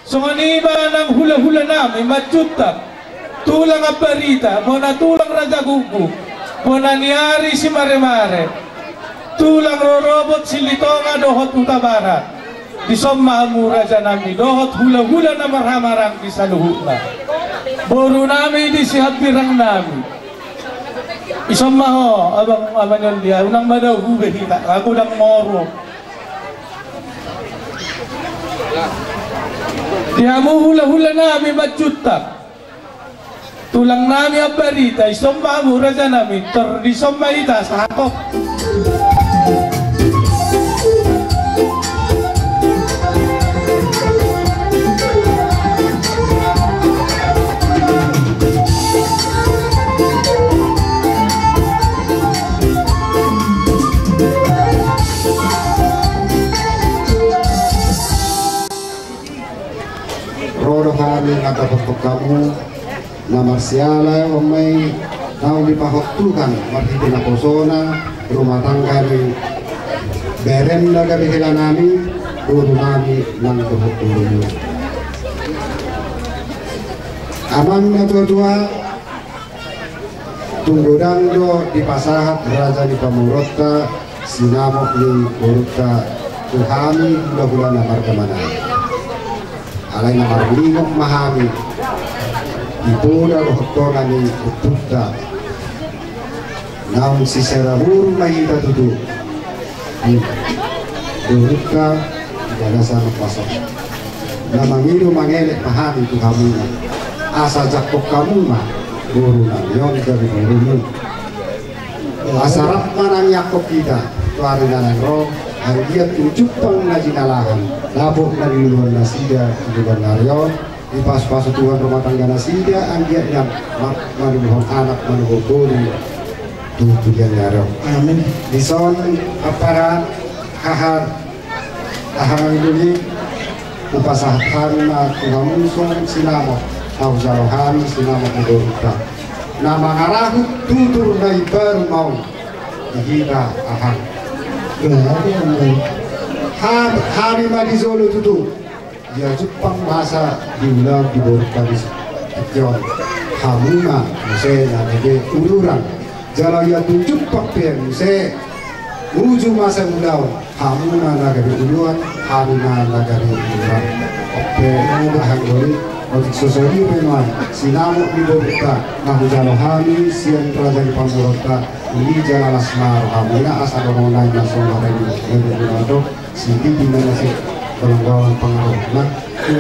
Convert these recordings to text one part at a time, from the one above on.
Sumaniba ng hula-hula namin, majutak. Tulang ang barita, muna tulang Raja Gugu, muna niyari si Mare-Mare, tulang rorobot si Litonga dohot utabara. Di sommamu Raja namin, dohot hula-hula na marhamarang di saluhut na. Boro namin di sihat birang namin. Isommaho, abang yun dia, unang madaw hubahita, ako lang moro. Dia mo hula-hula namin majutak. Tulang namin ang barita, isomba mo Raja namin, isomba ita sa hakop. Rodo kami nagkapagpag kamu na marsiala o may naong ipahoktukan marhiti na posona rumah tangga ni berem na gabi hila namin guru namin ng kahoktulo amang na dua tunggudan do di pasahat Raja di Pamurota sinamok ni Urta tuhami gula-gula na margamana alay na marlingok mahami ipuda rohotona ni Ututta naon si Serabur mahita tutu Urta ganasan pasok na mangiru mangelek mahami tu kamu asa jakok kamu mah guru na yon dari guru asarap manang yakok kita tuari nanang roh hari dia tujupan na jinalahan labok na niluan nasida tujuan naryon di pas-pas tuan rumah tangga nasida anggiat yang manuhon anak manuhon guru tujuan naryon amin di son aparat hahar tahangan duli upasahan na tungamuson sinamok tausarohan sinamok mudurta nama ngarahut tutur na ibaru mau dihita ahang hari madi Solo tutu ya Jepang bahasa diulang di bawah tadi sekian hamuna misalnya jadi uluran jalan ya tunjuk pakai misal menuju masa muda hamuna nagari uluran hamuna nagari uluran oke ini hanggori untuk sosori memang sinamuk di bawah nah jalan hami siang Raja di Pamurota ini jalan asmar hamuna asal orang lain langsung ada di Pamurota sini di mana sih golongan pengaruh nah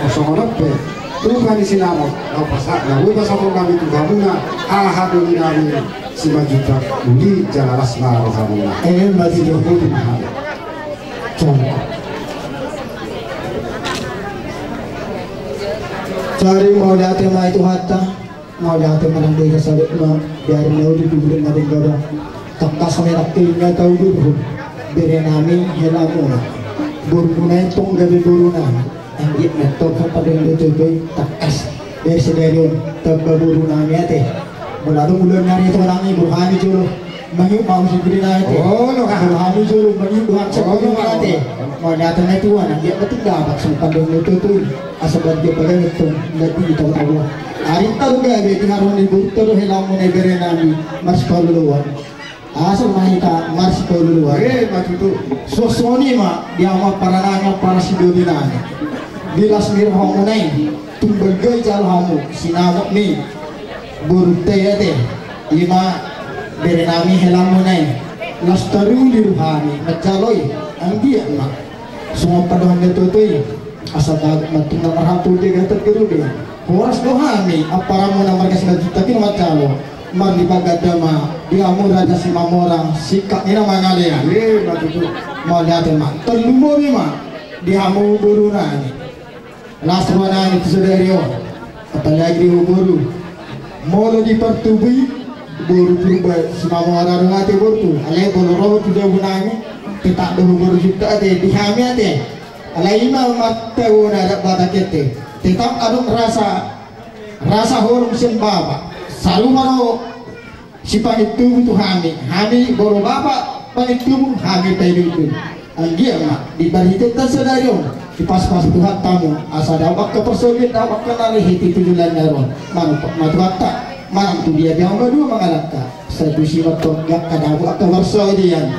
kosong apa tuh kan di sinamuk apa sah nah gue pas aku kami tuh hamuna hal-hal ini si majuta di jalan asmar hamuna masih jauh di mahal cari mau datang mah itu hatta mau datang menang dari kesalahan mah biar mau dibeli nanti gada takkan sampai rakyatnya tahu dulu beri nami helamu burunai tong gabi burunai anggit metok kepada yang dicobai tak es dari sedarion tabba burunai teh melalui bulan hari itu orangnya burhani juru menghiu mau sendiri nanti burhani juru menghiu buat sebelum nanti mau datangnya tuan anggit betul dapat sempat dengan itu asal dia pada itu nanti kita tahu hari tahu gak dia harus dibutuh helamu negara nami masih kalau luar asal mahita masih kalau luar itu sosoni mah dia mah para nanya para sidonina bila sendiri hamunai tumbagai jalan hamu sinamuk ni burute ya teh lima bere nami helamu nai lastaru di ruhani macaloi anggia mah semua padohan itu asal dagat matung nomor hatu dia gatat gerude horas dohami aparamu nomor kasih juta kin macalo mar di bagadama dia mu Raja si mamorang sikak ina mangalea matutu mau datang mah terlumburi mah dia mu buruna ni laswana ni tsudario apalagi buru molo di pertubi buru berubah si mamorang ngate buru ale bolu roh tu dia bunani kita buru juta ade dihami ade alaima matau na bata kete tetap aduk rasa horum sembaba saru maro si panitu itu hami boro bapak panitu hami tayu itu Anggia mak di baritek tan sedayon di pas-pas Tuhan tamu asa dawak ke persolit dawak ke nalih itu tujulan naron manupak matuata manang tu dia yang berdua mengalaka satu simat tonggak kadawak ke warsa dian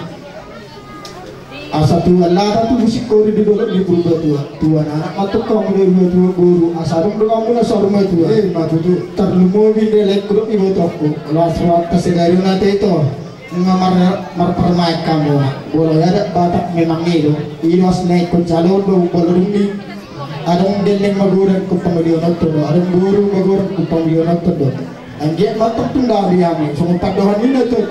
asa tuan lada tu musik kori di dolok di purba tuan anak matuk kamu dua guru asa dong kamu na sorma tua matu tu terlumobin delek kuruk ibu toko lasrat kesedayon nate itu mar permain kamu boleh ada batak memang itu iwas naik ke jalur do boleh ini ada yang maguran ke pemilihan itu ada guru maguran ke pemilihan itu anjir matok tunda diami semua padohan ini tuh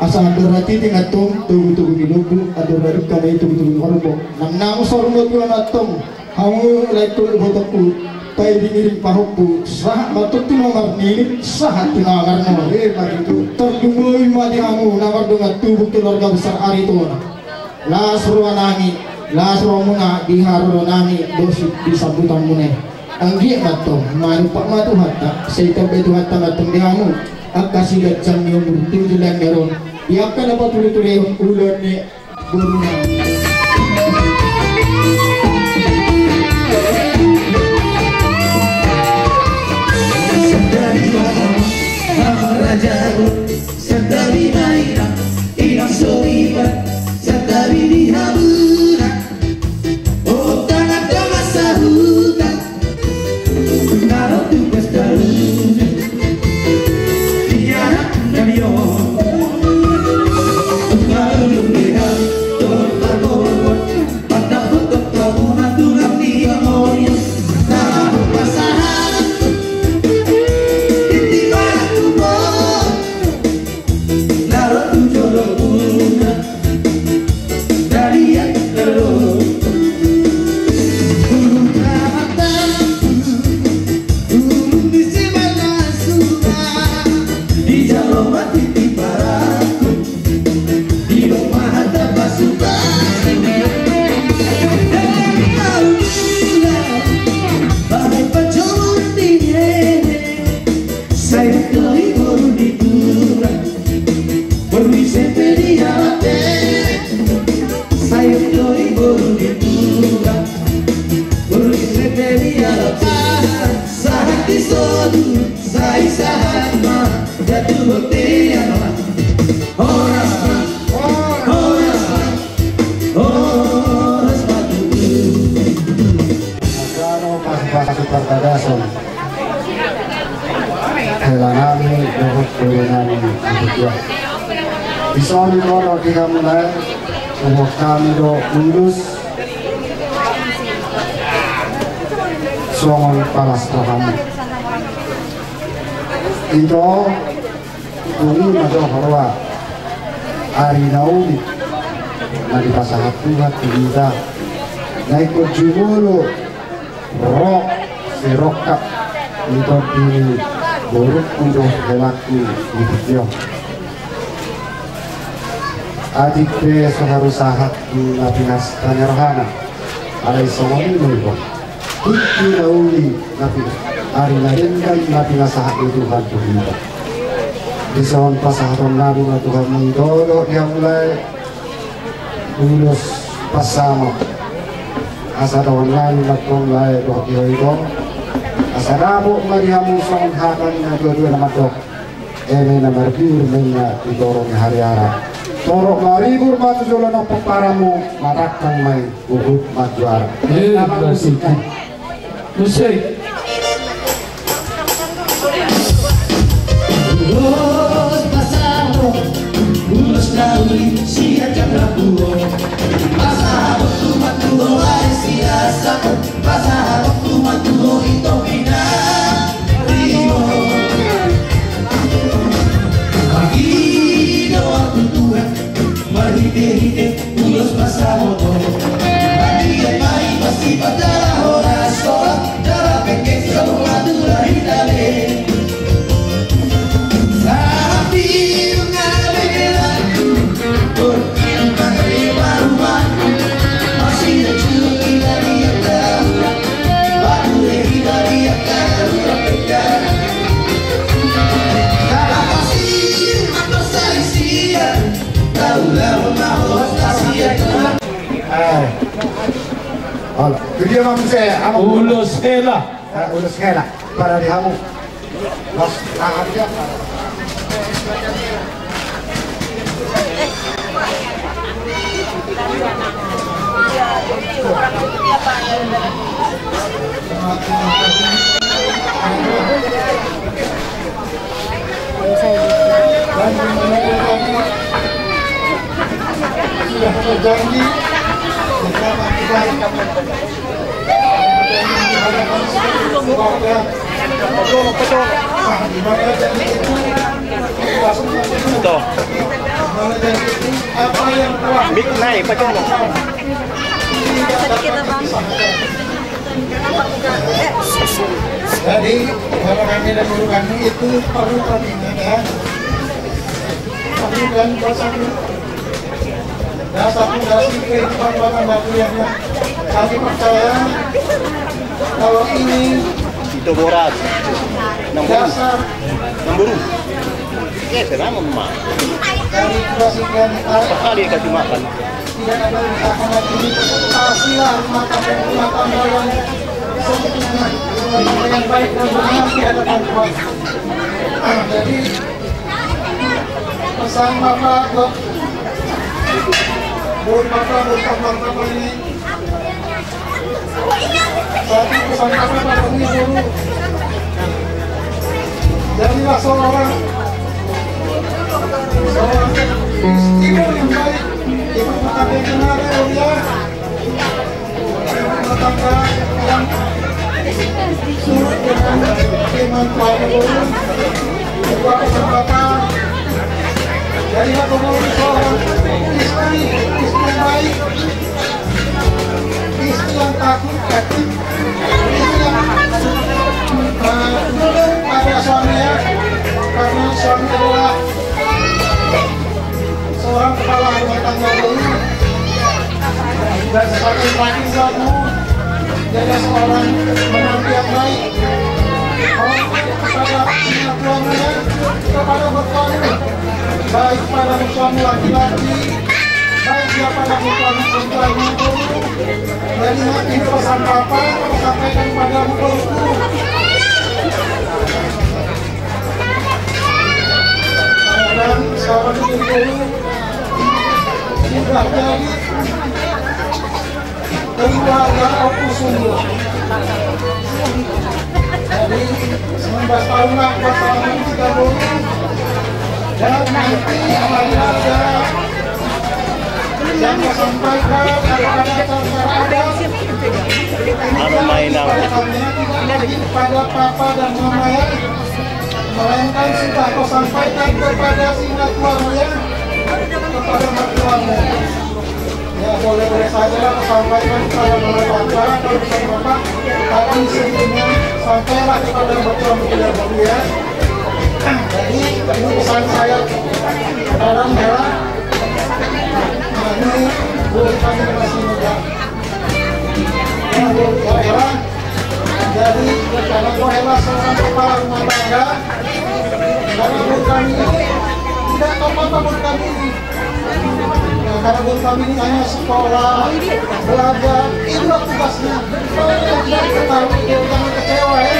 asal berarti tinggal tunggu hidup ada baru kami tunggu horbo nang sormo tuan atom kamu lekul botakku tay dingiring pahukku sah matuk tu nomor ni sah tu nomor begitu terjumui madi kamu nomor dengan tubuh keluarga besar ari tu las ruanani las romuna diharunani dosi disambutan mune anggi matung manu pak matu hatta seita betu hatta matung diamu akasi gajang yang berhenti jalan meron ia akan dapat tuli-tuli ulan ni guruna Sadari naira, ina soiba, sadari di hamuna, oh tanah tanah sahuta, naro tu pestaruna, tiada namion, naro lumera, torta gorgon, pada foto kamu natural di amor, naro pasaran. Bisa kalau kita mulai umur kami do lulus songon palas Tuhan itu tunggu nado harwa ari nauli nadi pasahat Tuhan kita naik ke jumulu rok serokap itu di buruk untuk helaku di video adik be harus sahat di napinas tanya rohana alai somoni mulko itu nauli napi ari lain kan napinas sahat itu Tuhan kita di soal pasahaton nabi Tuhan mendolo dia mulai lulus pasama asa dawan lain matong lai doh itu asa rabo mariamu soal hakan na dua-dua nama dok ini nama biur menya didorong hari-hari torok maribur matu jola na peparamu marakang may uhud majuara nama musikan musik Los pasado unos nauli siya jabrabuo pasado tumatuo ay siasa pasado tumatuo ito pinarimo Magino ang tutuwa mahide-hide ulos pasado Pati ay may masipat dala oras dala pekes sa mga dula hidale Tahu lah Halo. Jadi kamu saya, Ulos hela. Ulos hela para di kamu. Mas, aja. Sudah berjanji Ito. Big naik, pacung mo. Jadi kalau kami dan guru kami itu perlu permintaan, perlu dan bersatu. Dan satu dari kehidupan bapak bapak yang kami percaya kalau ini Ito borat. dasar Namburu. Serang mama. dari kebajikan kita. Sekali kasih makan. Tidak ada usaha lagi hasilnya rumah tangga yang sempurna dengan baik dan benar tidak ada bantuan. Jadi pesan bapak buat bapak ini satu pesan bapak ini dulu jadilah seorang ibu yang baik, ibu rumah tangga yang benar ya, ibu rumah tangga yang surut dengan iman Prabowo, sebuah kesempatan. Jadilah kemudian seorang istri yang baik, istri yang takut, istri yang tunduk pada suaminya, karena suami adalah seorang kepala rumah tangga dulu dan sebagai laki kamu jadi seorang menantu yang baik kepada anak tuanya, kepada bertuanya, baik pada suami laki-laki, baik dia pada bertuanya perempuan dulu. Jadi ini pesan Bapak sampaikan pada guru. Dan sekarang ini dulu sudah jadi keluarga Opus Unggul. Jadi 19 tahun lah pasangan kita dulu. Dan nanti apabila ada yang disampaikan cara ada Ano mainang? kepada papa dan mama ya, melainkan sudah kau sampaikan kepada si mertuanya, kepada mertuamu. Ya boleh saja kau sampaikan kepada mama papa atau kepada bapak, tapi sebelumnya sampailah kepada mertuamu tidak dulu ya. Jadi ini pesan saya kepada Mela. Ini boleh kami masih muda. Ya boleh. Jadi karena Kohela seorang kepala rumah tangga, karena buat kami ini tidak apa-apa buat kami ini. Nah, karena buat kami ini hanya sekolah, belajar, itulah tugasnya. Kalau tidak ketahui, jangan kecewa ya.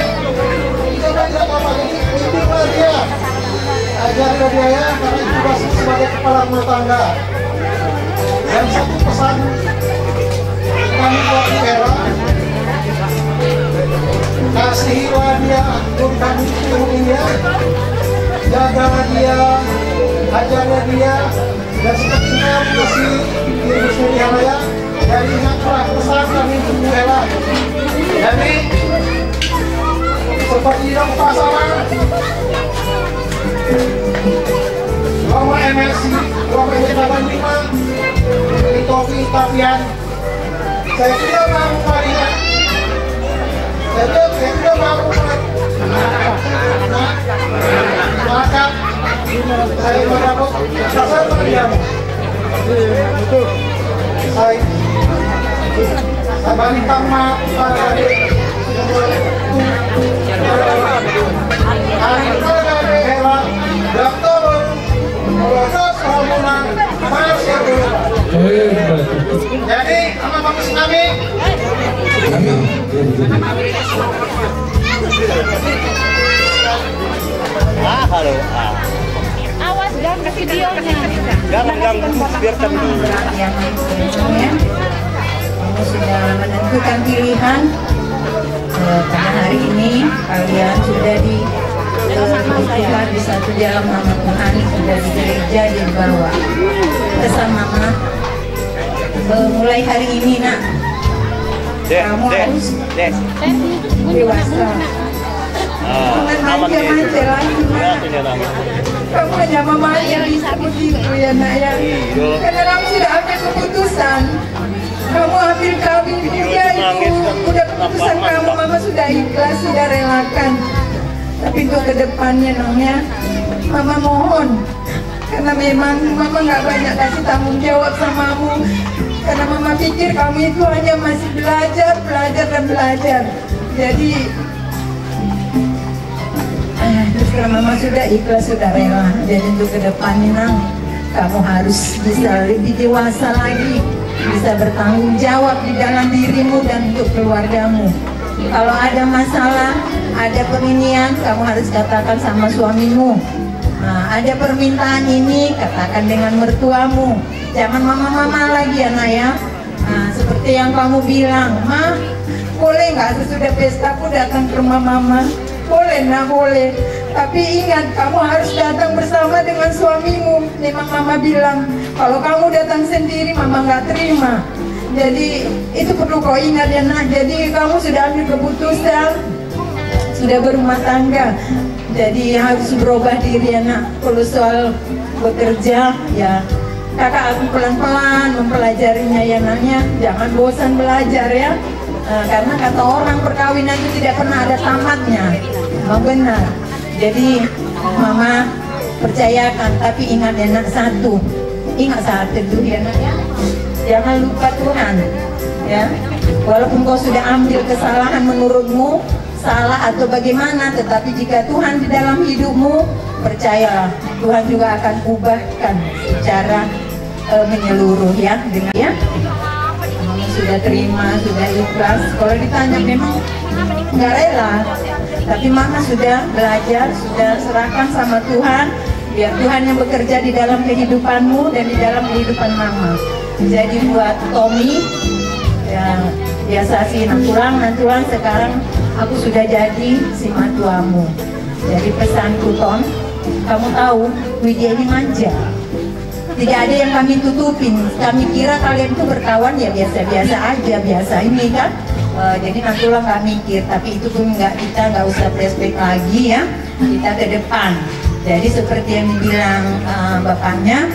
Kita tidak apa-apa, jadi itulah dia. Ajarkan dia ya, karena itu tugasnya sebagai kepala rumah tangga. Dan satu pesan kami buat Kohela, kasihilah dia, kami dia, jagalah dia, ajarlah dia, dan sepertinya masih diri sendiri ya. Jadi ingatlah pesan kami untuk Kohela. Jadi seperti yang pasangan, bahwa MLC, bahwa Medan 5, di Topi Tapian, saya tidak mau melihat. Saya tidak mau maka saya mendapat rasa terdiam. Saya balikan maaf pada adik. Adik Kohela, Dokter, Dokter Salmuna, Mas Yabul. Jadi sama Pak Tsunami. Halo. Awas gang ke videonya. Gang biarkan dulu. Kamu sudah menentukan pilihan. Pada hari ini kalian sudah ditentukan di satu jalan nama Tuhan, sudah di gereja dibawa. Pesan mama, mulai hari ini nak, kamu harus dewasa. Jangan manja-manja lagi nak. Kamu hanya mama yang begitu ya nak ya. Karena kamu sudah ambil keputusan. Kamu ambil kawin juga itu udah keputusan kamu, mama sudah ikhlas, sudah relakan. Tapi untuk kedepannya namanya, mama mohon, karena memang mama nggak banyak kasih tanggung jawab samamu. Karena mama pikir kamu itu hanya masih belajar dan belajar. Jadi, terus karena mama sudah ikhlas, sudah rela. Jadi untuk kedepannya nang, kamu harus bisa lebih dewasa lagi. Bisa bertanggung jawab di dalam dirimu dan untuk keluargamu. Kalau ada masalah, ada perinian, kamu harus katakan sama suamimu. Nah, ada permintaan ini, katakan dengan mertuamu. Jangan mama-mama lagi anak ya. Nah, seperti yang kamu bilang, Ma, boleh nggak sesudah pesta aku datang ke rumah mama? Boleh nak, boleh. Tapi ingat, kamu harus datang bersama dengan suamimu. Memang mama bilang, kalau kamu datang sendiri, mama nggak terima. Jadi itu perlu kau ingat ya nak. Jadi kamu sudah ambil keputusan, sudah berumah tangga. Jadi harus berubah diri ya nak. Kalau soal bekerja, ya kakak aku pelan-pelan mempelajarinya ya naknya. Jangan bosan belajar ya. Karena kata orang perkawinan itu tidak pernah ada tamatnya. Memang benar. Jadi mama percayakan, tapi ingat ya nak satu. Ingat satu dulu ya nak ya. Jangan lupa Tuhan ya. Walaupun kau sudah ambil kesalahan menurutmu salah atau bagaimana, tetapi jika Tuhan di dalam hidupmu, percayalah Tuhan juga akan ubahkan secara menyeluruh ya. Dengan ya sudah terima, sudah ikhlas. Kalau ditanya memang nggak rela, tapi mama sudah belajar, sudah serahkan sama Tuhan. Biar Tuhan yang bekerja di dalam kehidupanmu dan di dalam kehidupan mama. Jadi buat Tommy, ya biasa sih nantulang sekarang aku sudah jadi si matuamu. Jadi pesanku Tom, kamu tahu Widya ini manja. Tidak ada yang kami tutupin. Kami kira kalian itu berkawan ya biasa-biasa aja, biasa ini kan. Jadi nantulang nggak mikir, tapi itu pun kita nggak usah flashback lagi ya. Kita ke depan. Jadi seperti yang dibilang bapaknya,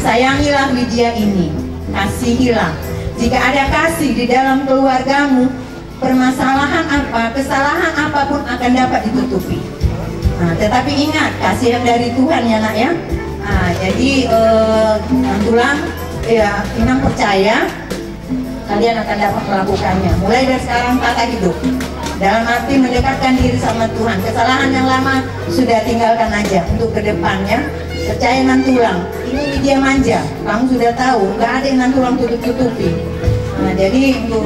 sayangilah Widya ini, kasihilah. Jika ada kasih di dalam keluargamu, permasalahan apa, kesalahan apapun akan dapat ditutupi. Nah, tetapi ingat, kasih yang dari Tuhan ya nak ya. Nah, jadi nantulang ya Inang percaya kalian akan dapat melakukannya. Mulai dari sekarang tata hidup. Dalam arti mendekatkan diri sama Tuhan. Kesalahan yang lama sudah tinggalkan aja untuk kedepannya. Percaya nantulang. Ini Widya manja. Kamu sudah tahu, nggak ada yang nantulang tutup-tutupi. Nah, jadi untuk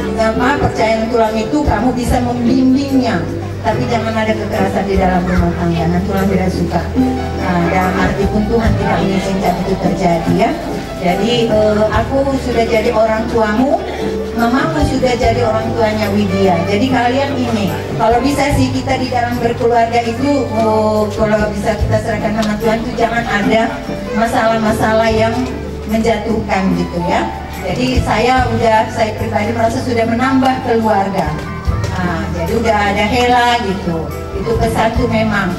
percaya nantulang itu kamu bisa membimbingnya. Tapi jangan ada kekerasan di dalam rumah tangga. Nantulang tidak suka. Nah, dalam arti pun Tuhan tidak mengizinkan itu terjadi ya. Jadi aku sudah jadi orang tuamu, mamamu sudah jadi orang tuanya Widya. Jadi kalian ini, kalau bisa sih kita di dalam berkeluarga itu, kalau bisa kita serahkan sama Tuhan itu jangan ada masalah-masalah yang menjatuhkan gitu ya. Jadi saya pribadi merasa sudah menambah keluarga. Nah, jadi udah ada Hela gitu. Itu pesanku memang.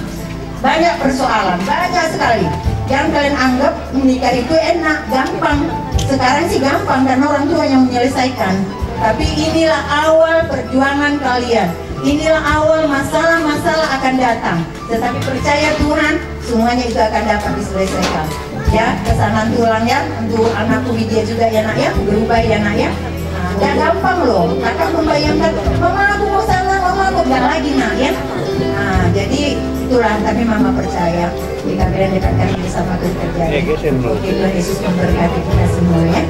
Banyak persoalan, banyak sekali. Jangan kalian anggap menikah itu enak, gampang. Sekarang sih gampang karena orang tua yang menyelesaikan. Tapi inilah awal perjuangan kalian. Inilah awal masalah-masalah akan datang. Tetapi percaya Tuhan, semuanya itu akan dapat diselesaikan. Ya, kesanan tulang ya, untuk anakku Widya juga ya nak ya, berubah ya nak ya. Nah, gak gampang loh. Kakak membayangkan, mama aku mau sana, mama aku gak lagi nak ya. Nah, jadi itulah, tapi mama percaya jika kalian dekatkan diri sama Tuhan terjadi. Oke, Tuhan Yesus memberkati kita semua ya.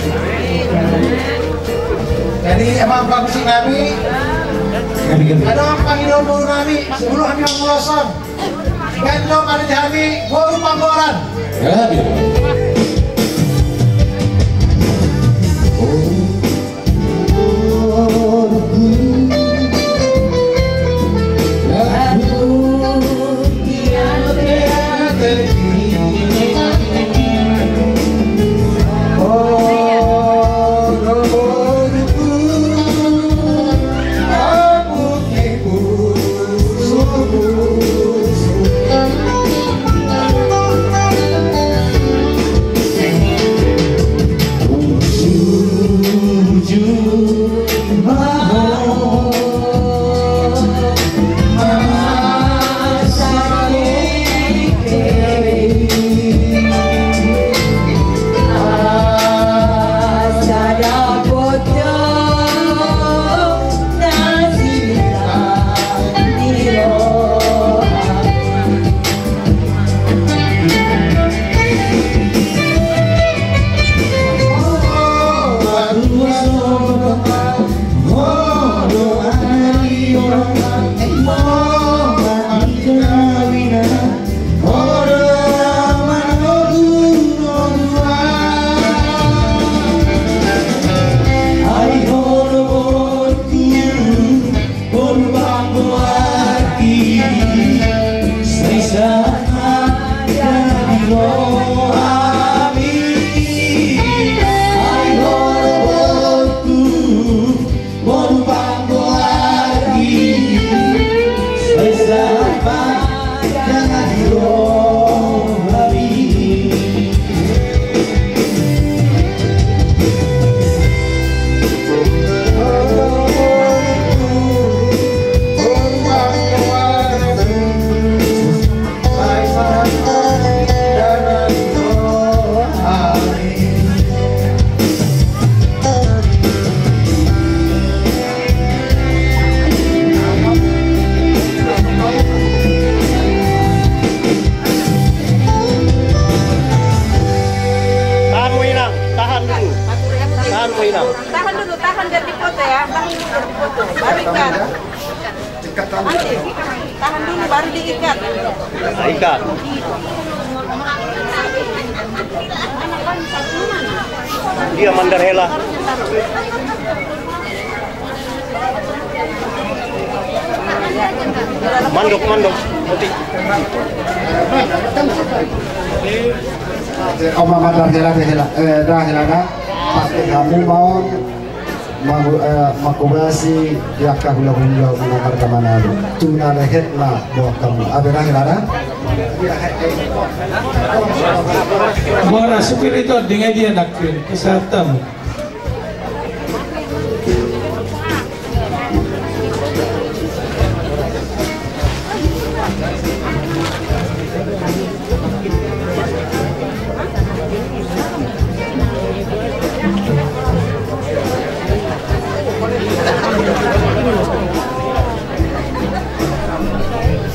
Jadi emang bagus kami. Ada ang Panginoon po kami. Siguro kami ang mulasan. Ganto kami kami. Boro panggoran. Tahan biar dipoto ya. Tahan dulu biar dipoto. Baru ikat. Nanti, tahan dulu baru diikat. Ikat. Dia mandarhela. Mandok. Putih. Oma mandarhela pasti kamu mau makubasi yakka hula-hula mengantar kemana tuna lehet lah bawa kamu ada hilana Bora spirito dengan dia nakin kesehatan.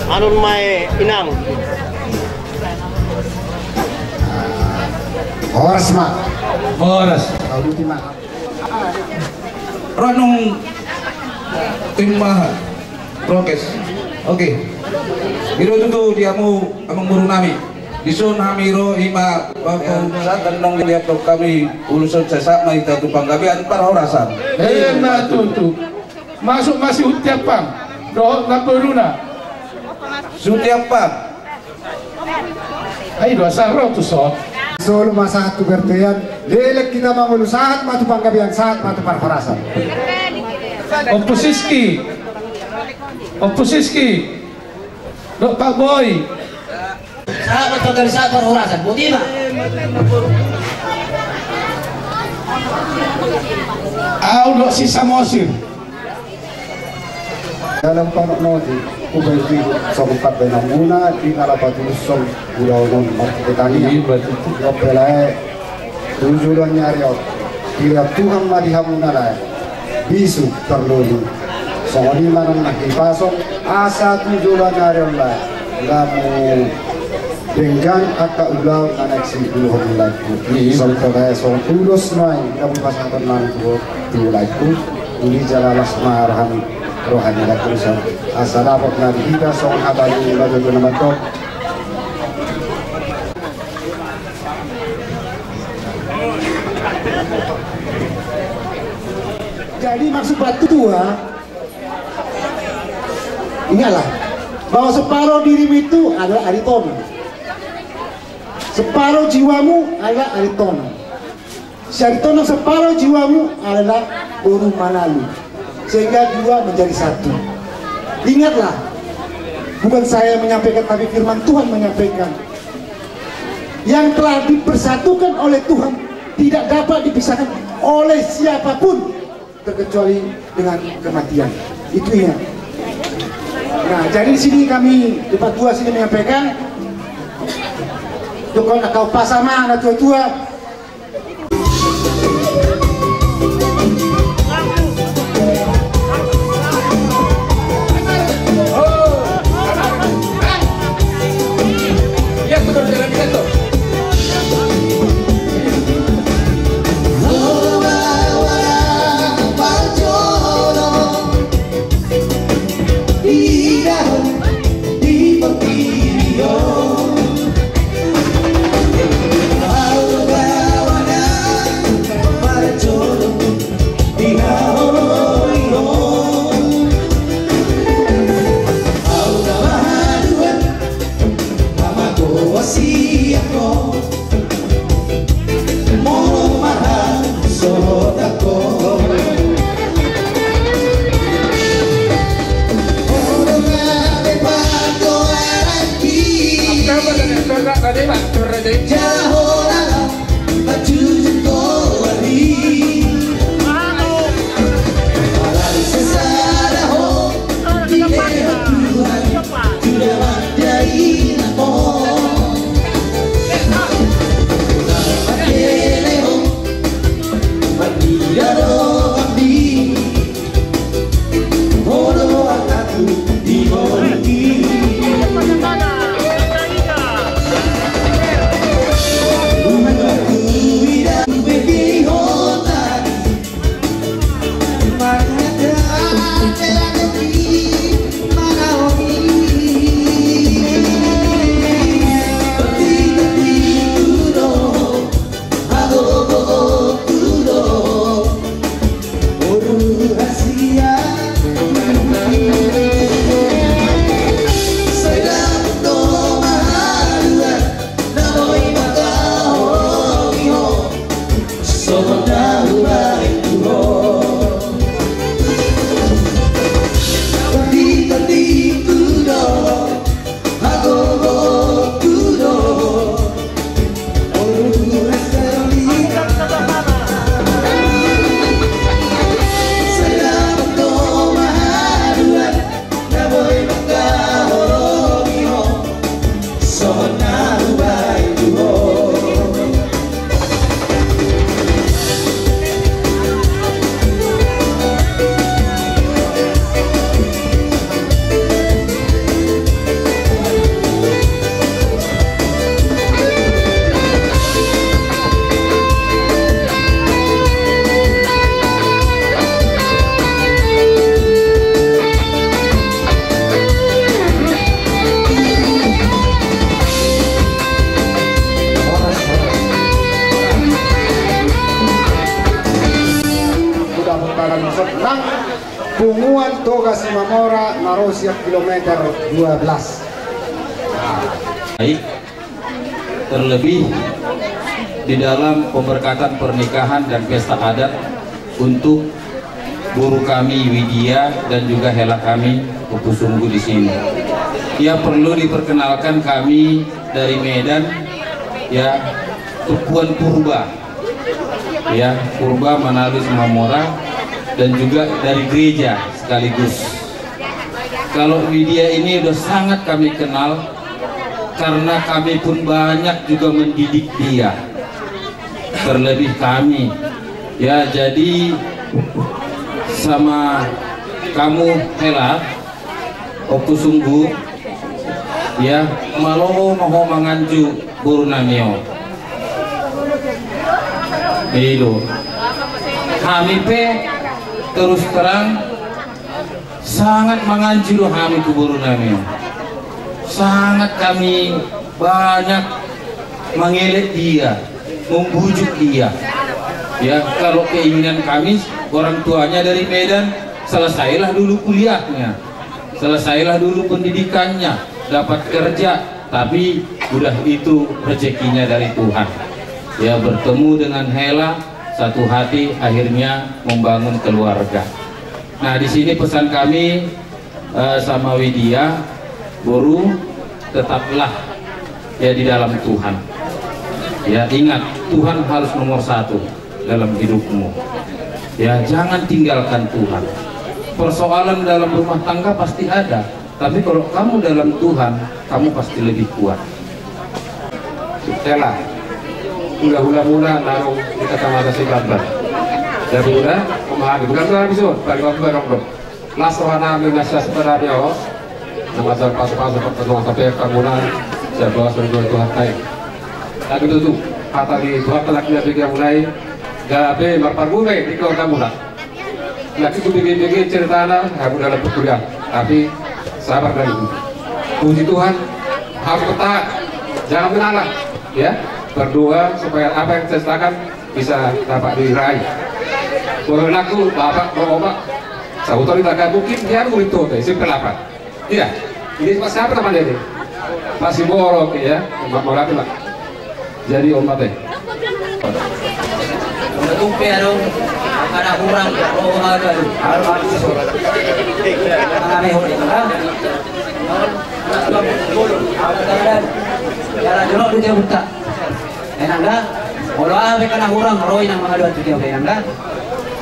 Anun mai inang. Horas mak. Horas. Kau di mak. Ranung timah prokes. Oke. Iro itu dia mau amang buru nami. Dison hamiro ima sa tanong lihat kami ulusan sesak mai tatu panggabian par horasan. Na tutu. Masuk masih utiapang. Do na peruna. Sutiapa. Ay do asaro tu so. Solo masa satu bertian lelek kita mangulu saat matu panggabian saat matu par horasan. Oposiski. Do Pak Boy. Sahabat organisasi perhorasan, Budiman. Do si Samosir. Dalam panok noti, ubay itu sangkat benang muna di ngalapat usong pulau non marketani. Ngopelai tujuan nyariot, kira Tuhan madihamuna lah, bisu terlalu. Soalnya mana nak dipasok, asa tujuan nyariot lah, lamu dengan akak ulau anak si puluhan lagi. Sampai soal tulus mai, kamu pasangan nanti tu lagi. uli jalalas marahami rohani terusan asalafat nabi kita song abadi lagu namatok. Jadi maksud batu tua, ingatlah bahwa separuh dirimu itu adalah Aritona, separuh jiwamu adalah Aritona, si Aritona separuh jiwamu adalah Boru Manalu, sehingga dua menjadi satu. Ingatlah, bukan saya menyampaikan tapi firman Tuhan menyampaikan, yang telah dipersatukan oleh Tuhan tidak dapat dipisahkan oleh siapapun terkecuali dengan kematian. Itu ya. Nah, jadi di sini kami di 42 sini menyampaikan untuk kau pasama anak tua-tua Punguan Toga Simamora Narosia kilometer 12. Baik, terlebih di dalam pemberkatan pernikahan dan pesta adat untuk guru kami Widya dan juga hela kami Pupusunggu di sini. Ya, perlu diperkenalkan kami dari Medan, ya, Tupuan Purba, ya, Purba Manalu Simamora, dan juga dari gereja sekaligus. Kalau Widya ini udah sangat kami kenal karena kami pun banyak juga mendidik dia, terlebih kami, ya. Jadi sama kamu Hela Opusunggu, ya, maloho moho manganju buru namio itu kami pe terus terang sangat menganjur kami kuburu nami. Sangat kami banyak mengelet dia, membujuk dia. Ya, kalau keinginan kami orang tuanya dari Medan, selesailah dulu kuliahnya, selesailah dulu pendidikannya, dapat kerja, tapi udah itu rezekinya dari Tuhan. Ya, bertemu dengan Hela, satu hati, akhirnya membangun keluarga. Nah, di sini pesan kami sama Widya, guru, tetaplah ya di dalam Tuhan. Ya, ingat Tuhan harus nomor satu dalam hidupmu. Ya, jangan tinggalkan Tuhan. Persoalan dalam rumah tangga pasti ada, tapi kalau kamu dalam Tuhan, kamu pasti lebih kuat. Stella, ulah-ulah naruh kita sama si gambar. Jadi udah, memahami. Bukan bisa, balik waktu barang bro. Lasohana minasya sebenarnya, nama saya pas-pas pertemuan sampai kemudian saya bawa seluruh Tuhan kain. Lagi itu kata di Tuhan telah kita mulai. Gabe marpargume di keluarga mula. Lagi ku bikin cerita anak, aku dalam kuliah. Tapi sabar dan itu. Puji Tuhan, harus bertahan, jangan mengalah, ya. Berdoa supaya apa yang saya serahkan bisa dapat diraih. Kalau aku bapak bapak, saya tak mungkin dia murid tuh, simpel apa? Iya, ini siapa namanya ini? Masih borok ya, mau lagi lah. Jadi ombak deh. Tumpe ano, kada kurang, o mga harus huli ka. Jalan jero dia buta. Enangga, kalau ave kana kurang roy nang mga dua tujuh enangga.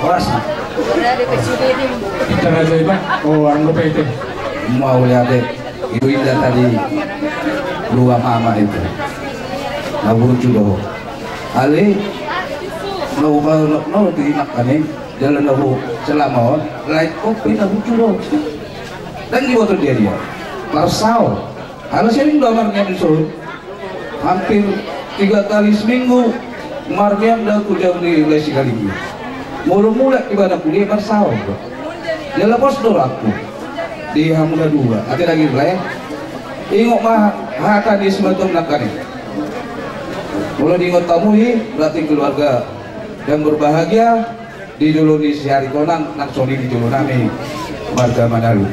Oras na. Kita aja iba, ang lupa itu. Mau lihat itu indah tadi dua mama itu. Nabur juga. Ali no diinak kami jalan lahu selama light kopi nabu curo dan di motor dia larsau harus sering damarnya disuruh hampir 3 kali seminggu margam dah kujang di lesi kali ini mula ibadah kuliah larsau dia lepas dor aku di Hamuna 2 ada lagi lah ingok mah hata di sebatung nakani mulai diingat tamu berarti keluarga yang berbahagia di dulu di sehari konang nak soni di dulu nami warga Manalu.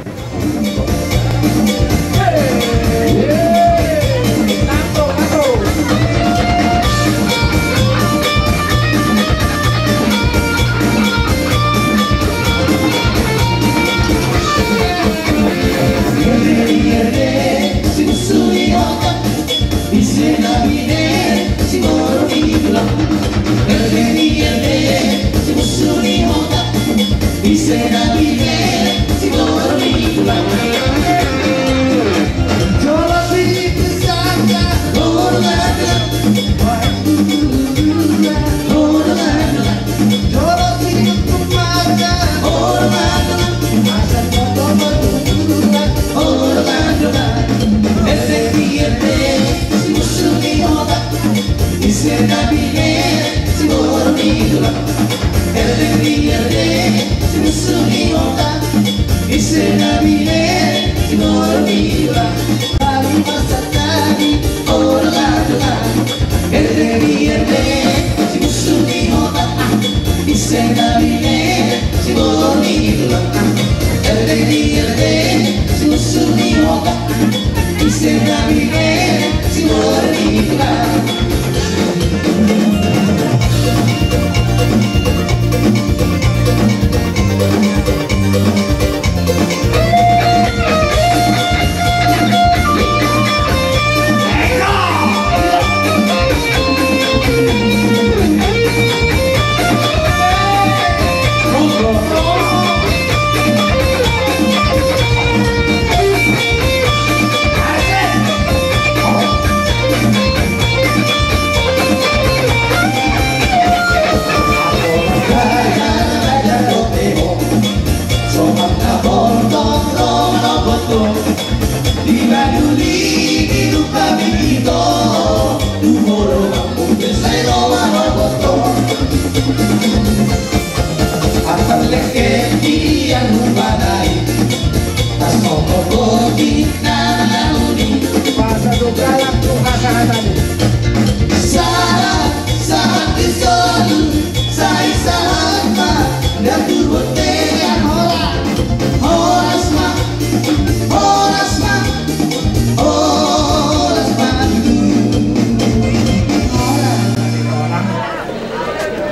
So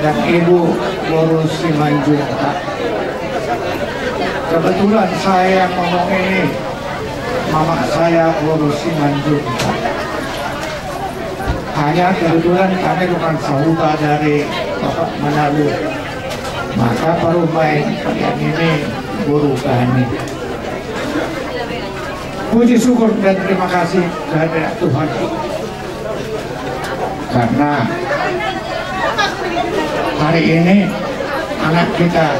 Dan Ibu ngurus si Manjung. Kebetulan saya ngomong ini, mama saya ngurus si Manjung. Hanya kebetulan kami bukan saudara dari Bapak Manado, maka baru main yang ini guru kami. Puji syukur dan terima kasih kepada Tuhan, karena hari ini anak kita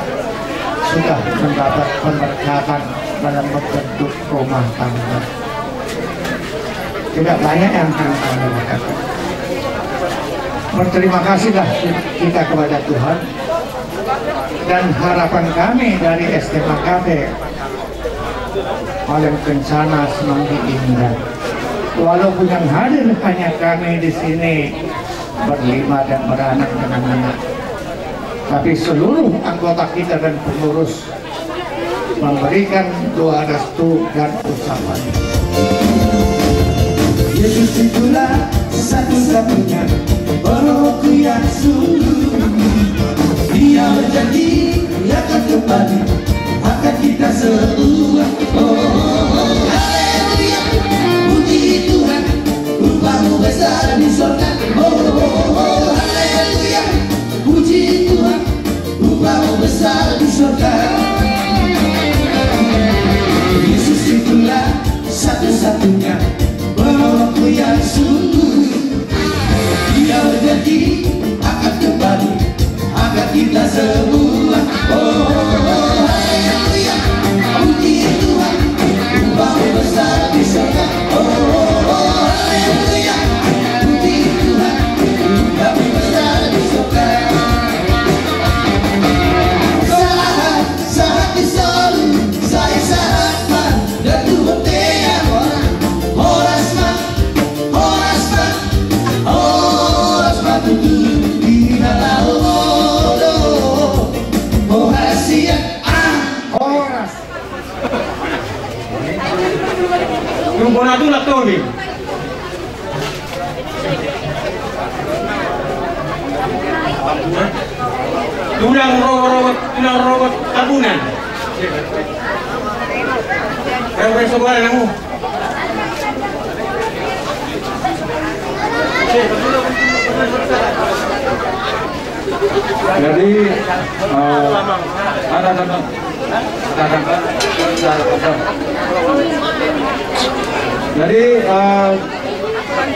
sudah mendapat pemberkatan dalam bentuk rumah tangga. Tidak banyak yang kami katakan. Berterima kasihlah kita kepada Tuhan, dan harapan kami dari STMKB Malam Kencana Semanggi Indah. Walaupun yang hadir hanya kami di sini berlima dan beranak dengan anak, tapi seluruh anggota kita dan pengurus memberikan doa restu dan ucapan. Yesus itulah satu-satunya Rohku yang sungguh. Dia berjanji Dia akan kembali, akan kita semua. Oh, haleluya, puji Tuhan, rupamu besar di surga. Oh, haleluya, puji Tuhan, rupamu besar di surga. Yesus itulah satu-satunya Rohku yang sungguh. Dia berjanji akan kembali, akan kita semua. Oh, haleluya, puji Tuhan, rupamu besar di surga. Oh, haleluya, puji Tuhan, rupamu besar di surga. Saat di solu, saya saat man, dan Tuhan tiap orang. Yung bonadulak to ni. Tulang robot tabunan. Kaya sobat kamu. Jadi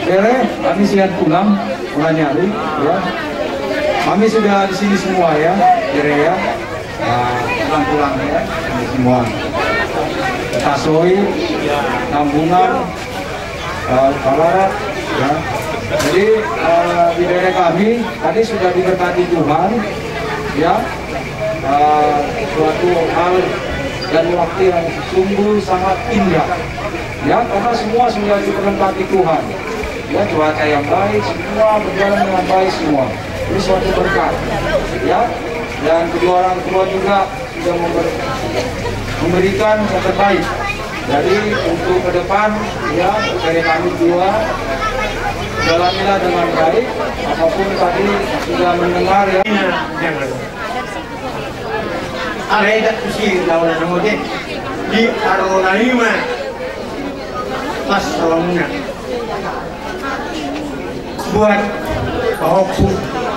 jadi kami siap pulang nyari ya. Kami sudah di sini semua ya, ya. Pulang ya, ini semua. Tasoi, Tambungan, Kalarat, ya. Jadi di daerah kami tadi sudah diberkati Tuhan, ya. Suatu hal dan waktu yang sungguh sangat indah, ya, karena semua sudah diberkati Tuhan, ya, cuaca yang baik, semua berjalan dengan baik semua, ini suatu berkat, ya, dan kedua orang tua juga sudah memberikan yang terbaik. Jadi untuk ke depan, ya, dari kami dua jalanilah dengan baik, apapun tadi sudah mendengar, ya. Ada kusi lawan samode di Arona Mas Salamuna buat Ahokku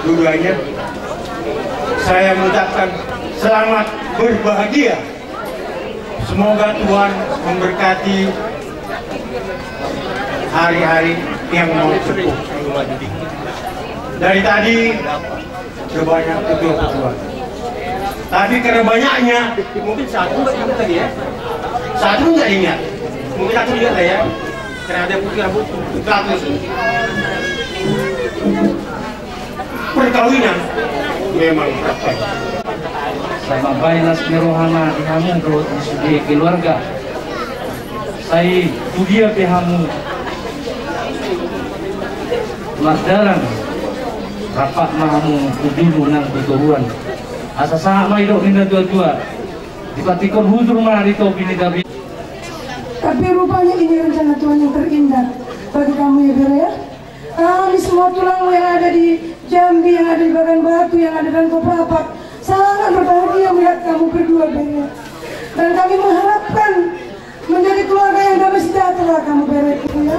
dulunya saya mengucapkan selamat berbahagia. Semoga Tuhan memberkati hari-hari yang mau sepuh. Dari tadi sebanyak ketua. Tapi karena banyaknya, mungkin satu nggak ingat tadi ya. Satu nggak ingat, mungkin satu ingat lah ya. Karena ada putih rambut 100. Perkawinan memang praktek. Sama bailas mirohana di kamu di keluarga. Saya tudia pihamu Mardaran rapat mahamu udulu nang tuturuan asa sama idok ninda dua-dua dipatikon huzur marito bini gabi. Tapi rupanya ini rencana Tuhan yang terindah bagi kamu ya Bira ya. Kami semua tulangmu yang ada di Jambi, yang ada di Bagan Batu, yang ada dalam Kopapak sangat berbahagia melihat kamu berdua Bira. Dan kami mengharapkan menjadi keluarga yang damai sejahtera kamu Bira ya.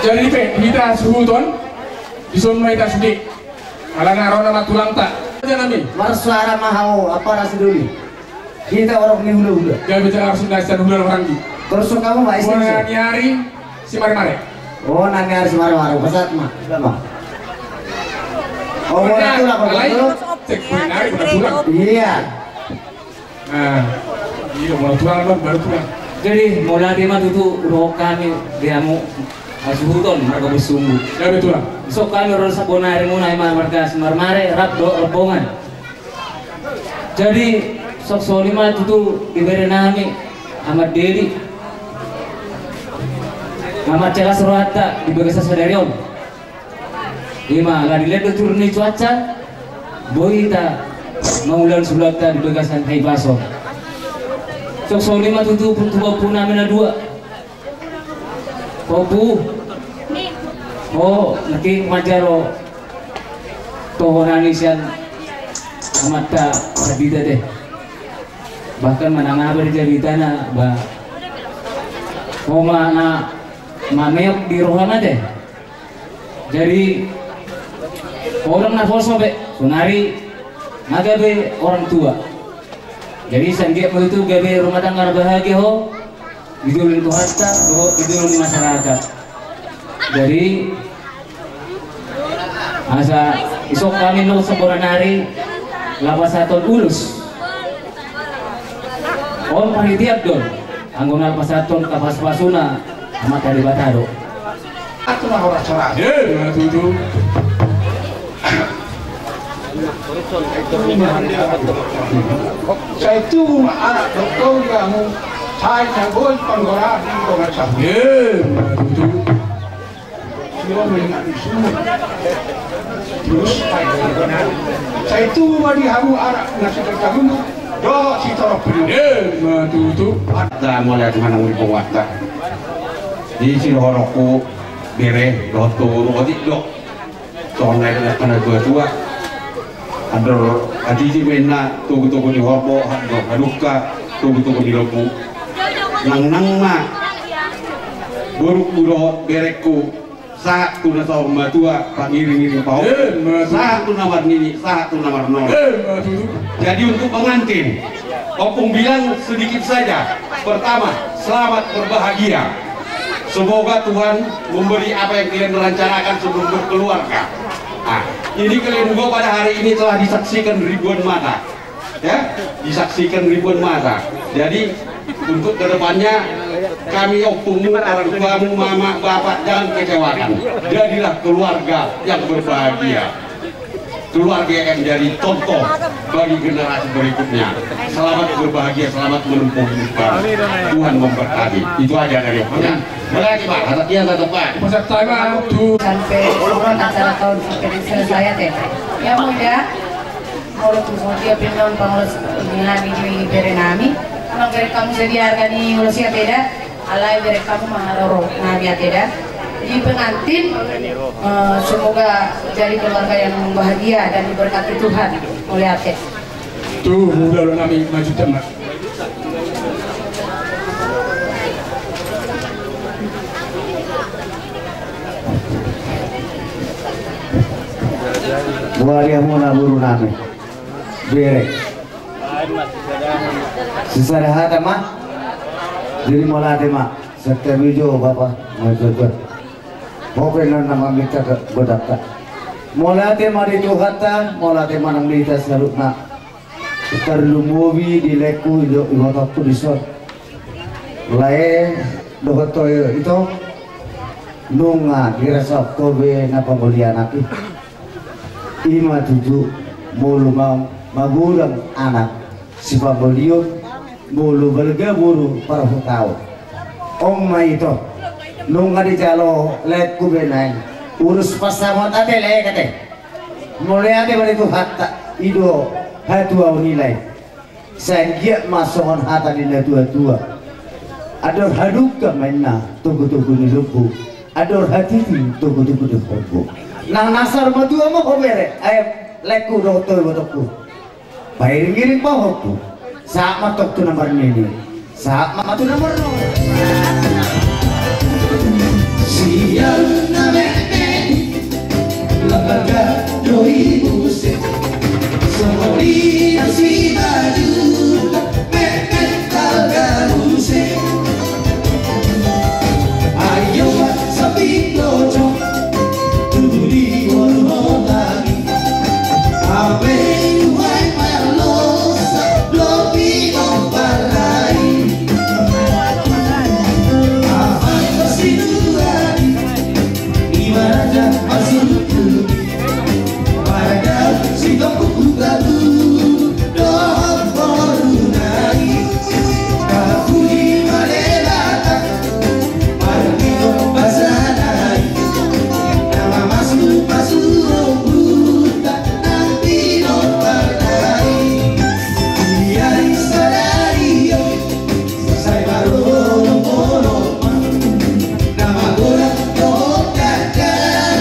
Jadi kita suhuton dison mereka sedih Kalau naruh nama tulang tak? Jangan kami. Marsuara mahau apa rasa dulu? Kita orang ni hula-hula. Jangan bicara harus dasar hula orang ni. Terus kamu mbak istri? Oh, nyari si mare-mare. Oh, nani harus mare-mare. Pasat mah, sudah mah. Oh, boleh tulang kalau cek nyari tulang. Iya. Nah, iya mau tulang baru tulang. Jadi mulai dia mah itu roh kami dia mau asuhuton mereka bersungguh. Ya betul. So kami rasa bonari muna imar mereka marmare rap do rebongan. Jadi sok solima itu diberi nami Ahmad Dedi, Ahmad Cela Surata di Bagasa Sadarion. Lima lah dilihat turun cuaca, boita maulan sulata di Bagasan Haibaso. Sok solima itu pun namina dua. Popu. Oh, nanti majaro tohonani sian amata sabida deh. Bahkan menangah berjabita na ba. Koma na mameok di rohana deh. Jadi orang na foso be, sunari nagabe orang tua. Jadi sanggep itu gabe rumah tangga bahagia ho. Idulin Tuhasta, idulin masyarakat. Jadi asa isok kami nung sebulan hari lapasaton ulus. On panitiap don, anggona lapasaton kapas pasuna amat dari batado. Aku mah orang cerah. Ya, itu. Saya itu anak dokter kamu. Saya cabut penggora di rumah saya. Itu. Dia mengingat semua. Terus saya itu mari hamu anak nasi terkamu. Do si torok beri. Itu. Ada mulai mana mau dibawa di sini horokku bere doto rodik dok. Soalnya kena tua. Ada adiji mena tugu-tugu di horbo, haduka tugu-tugu di lobu. Nang ma buruk buro berekku saat tu nasa matua pangiring-iring pau saat tu namar nini saat tu namar nol. Jadi untuk pengantin opung bilang sedikit saja. Pertama, selamat berbahagia, semoga Tuhan memberi apa yang kalian rencanakan sebelum berkeluarga. Nah, ini kalian juga pada hari ini telah disaksikan ribuan mata, ya, disaksikan ribuan mata. Jadi untuk kedepannya kami opungmu, orang tuamu, mama, bapak jangan kecewakan. Jadilah keluarga yang berbahagia, keluarga yang jadi contoh bagi generasi berikutnya. Selamat berbahagia, selamat menempuh hidup baru. Tuhan memberkati. Itu aja dari aku. Berarti Pak, hati-hati atau Pak? Sampai acara tahun sampai selesai teh. Ya muda, mau terus dia pindah pengurus dinami di Berenami. Kalau kamu sediakan ini ulas ya beda, alai dari kamu maharoro nabi beda. Jadi pengantin semoga jadi keluarga yang bahagia dan diberkati Tuhan oleh Ate. Tuh mudah nami maju teman. Buaria muna buru nami. Bere. Sesarahat mah. Jadi molate mah. Sekte bijo bapak maksud. Pokoknya nama kita berdata. Molate mah di Tuhan, molate mah nang kita salutna. Perlu movie di leku waktu di shot. Lain dohotoyo itu nunga dirasa kobe na pambulian aku. Ima tujuh mulu magurang anak si pambulion mulu belga buru para hutau. Oma itu nunga di jalo leku benai urus pasamot ade le kate. Mulai ade balik tu hatta ido hatua nilai. Sanggit masukkan hata di tua-tua. Ador haduka mainna tunggu-tunggu ni lupu. Ador hati tunggu-tunggu di korbo. Nang nasar berdua mau komere, leku dokter bodokku. Bayar ngiring pohokku. Saat matok tu nomor ini, saat matok tu nomor no. Siang na mene, lembaga 2000 Somolina si majuta Mepet kalgaruse Ayo sapi locok Tuli wano lagi Ape huay malosa Lopi nomparai Aman pasinurani Ibaratnya masuk pada si toko galu doa korunai aku di malelata marmino basanai nama masuk buta nanti no pardai biari sadari saya baru no nama gora no kakak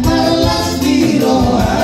malas di roha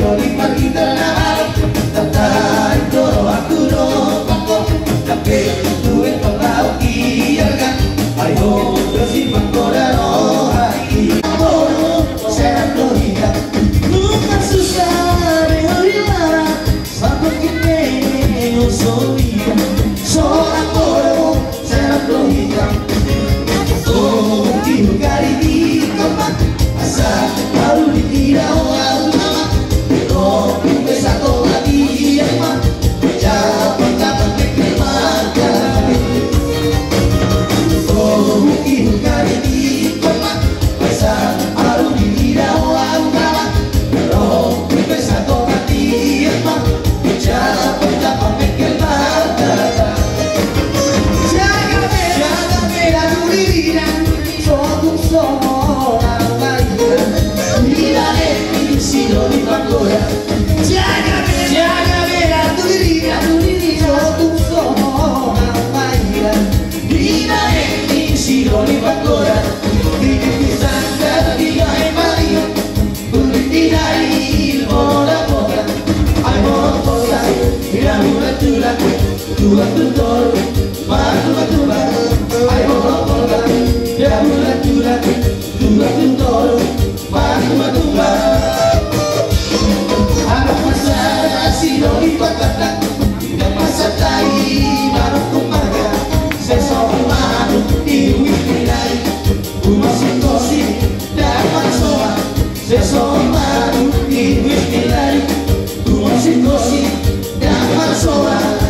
Yo di pagi terang, tertarik doro aku no tutor Matuba ayo bola ya bulat bulat tuba tutor Matuba anak masa sino ipatatak tidak masa tai baru kumaga sesoman iwi nilai umasin kosi dapat soa sesoman iwi nilai umasin kosi dapat soa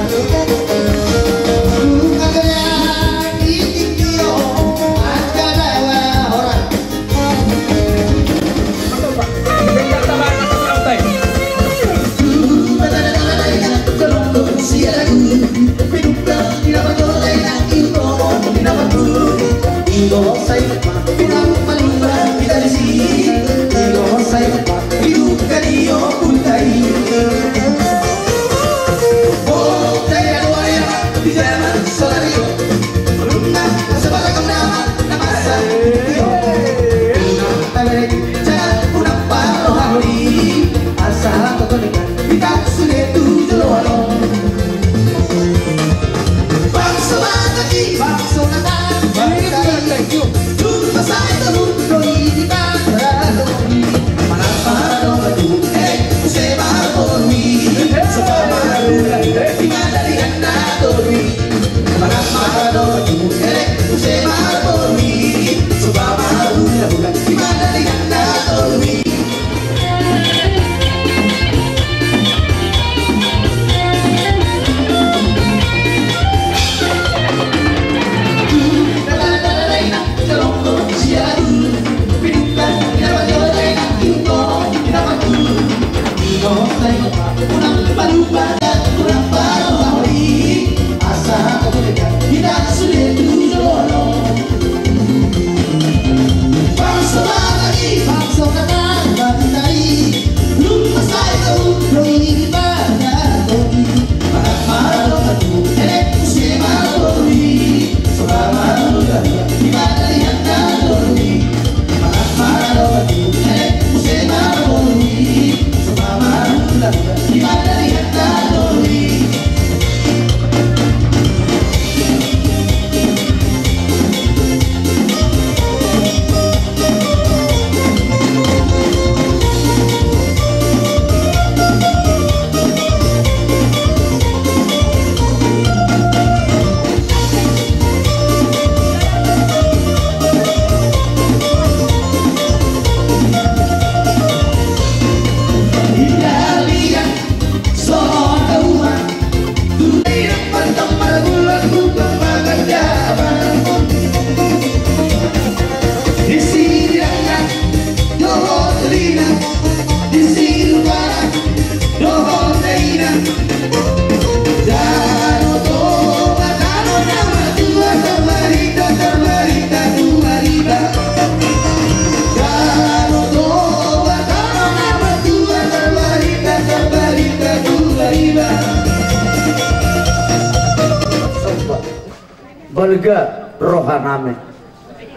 Balga rohaname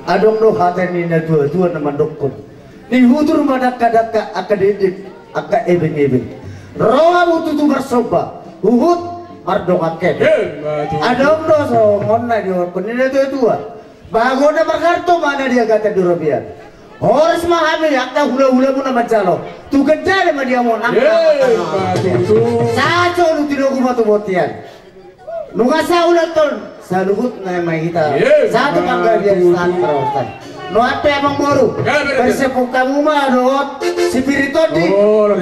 adong do hatenina dua-dua nama dukun di hutur madak-kadaka akadedik aka ebeng-ebeng roha mututu bersoba huhut mardong aked adong do so ngonna di penina dua-dua bagona berkarto mana dia kata durabian Horas mahami akta hula-hula mo naman calo tuganda naman dia mo saco lu tinogu matubotian nungasa ulat ton sa luhut na may kita satu tanggal dia saan karawatan no ape amang boru bersepuk kamu mah doot si piritodi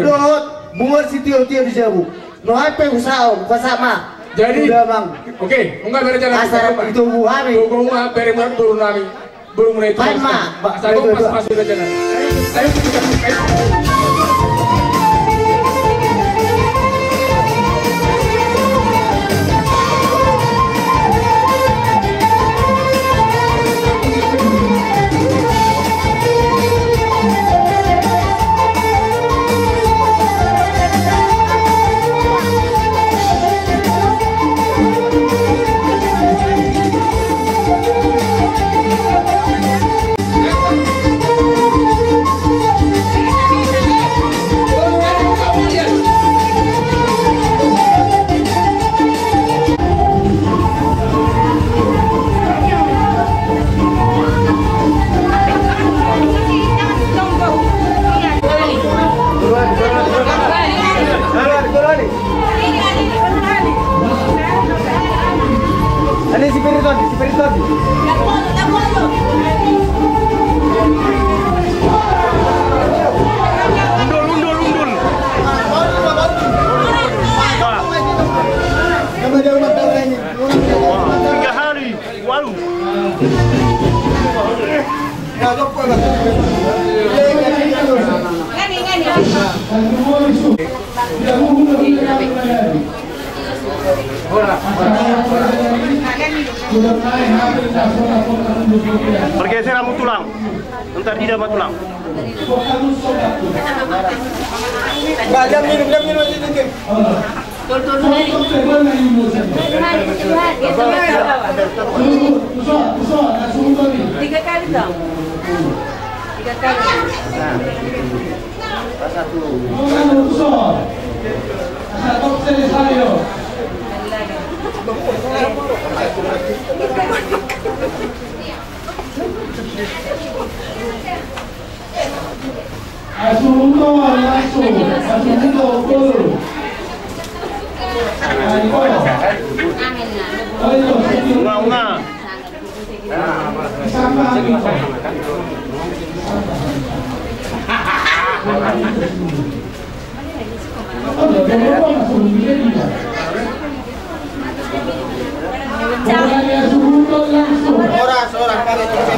doot bunga si tio-tio di jabu no ape usaha pasama jadi oke enggak berjalan asar itu buhami bunga beriman turun nami burung mulai turun saya pas masuk ke jalan ayo Kita Bergeser rambut tulang. Ntar tidak sama tulang. Jam minum aja dikit. Tiga kali dong. 3 kali. Orang